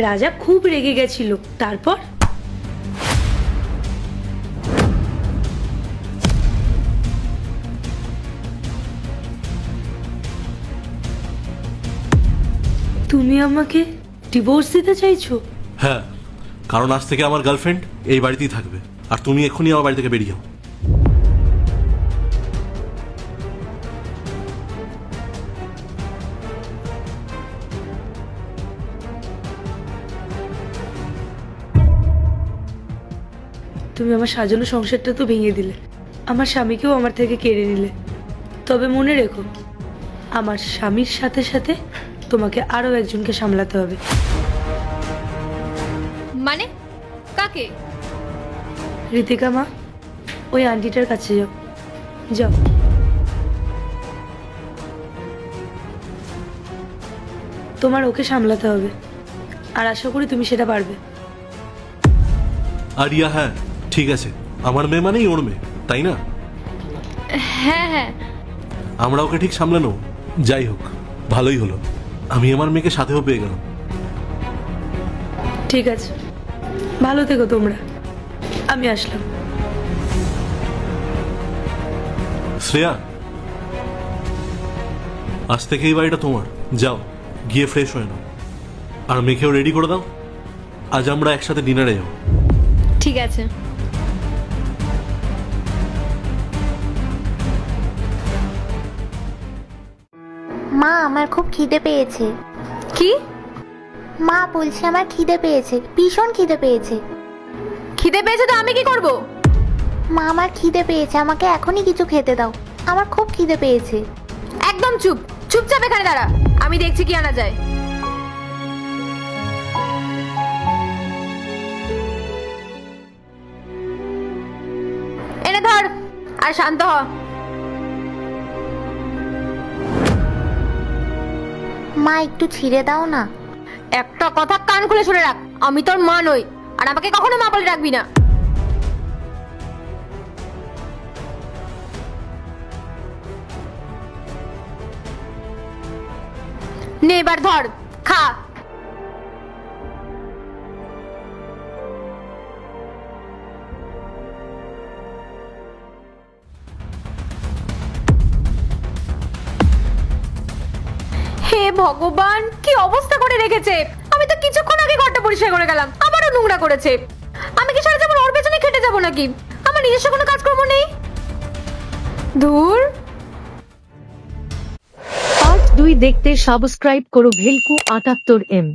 রাজা খুব রেগে গেছিল। তারপর তুমি আমাকে ডিভোর্স দিতে চাইছো? হ্যাঁ, কারণ আজ থেকে আমার গার্লফ্রেন্ড এই বাড়িতেই থাকবে, আর তুমি এক্ষুনি আমার বাড়ি থেকে বেরিয়ে যাও। তুমি আমার সাজানো সংসারটা তো ভেঙে দিলে, আমার স্বামীকেও আমার থেকে কেড়ে নিলে। তবে মনে রেখো, আমার স্বামীর সাথে সাথে তোমাকে আরো একজনকে সামলাতে হবে। মানে কাকে? ঋতিকা মা, ওই আন্টিটার কাছে যাও। যাও। তোমার ওকে সামলাতে হবে, আর আশা করি তুমি সেটা পারবে। আর রিয়া, হ্যাঁ ঠিক আছে, আমার মেয়ে মানেই ওর মেয়ে, তাই না? হ্যাঁ হ্যাঁ, আমরা ওকে ঠিক সামলানো। যাই হোক, ভালোই হলো, আমি আমার মেয়েকে সাথেও পেয়ে গেলাম। ঠিক আছে, ভালো থেকো তোমরা, আমি আসলাম। শ্রেয়া, আজ থেকে এই বাড়িটা তোমার। যাও, গিয়ে ফ্রেশ হয়ে নাও, আর মেয়েকেও রেডি করে দাও। আজ আমরা একসাথে ডিনারে যাও। ঠিক আছে। মা, আমার খুব খিদে পেয়েছে। কি? মা বলছি আমার খিদে পেয়েছে, ভীষণ খিদে পেয়েছে। খিদে পেয়েছে তো আমি কি করব? মা, আমার খিদে পেয়েছে, আমাকে এখনই কিছু খেতে দাও, আমার খুব খিদে পেয়েছে। একদম চুপ, চুপচাপ এখানে দাঁড়া, আমি দেখছি কি আনা যায়। এনে ধর, আর শান্ত হ। মা, একটু ছিঁড়ে দাও না। একটা কথা কান খুলে শুনে রাখ, আমি তোর মা নই, আর আমাকে কখনো মা বলে রাখবি না। নে এবার ধর, খা। হে ভগবান, কি অবস্থা করে রেখেছে! আমি তো কিছুক্ষণ আগে ঘরটা পরিষ্কার করে গেলাম, আবারও নোংরা করেছে। আমি কি সারা জীবন ওর পেছনে খেটে যাবো নাকি? আমার নিজস্ব কোনো কাজকর্ম নেই? ধুর। পার্ট 2 দেখতে সাবস্ক্রাইব করো ভেলকু 78M।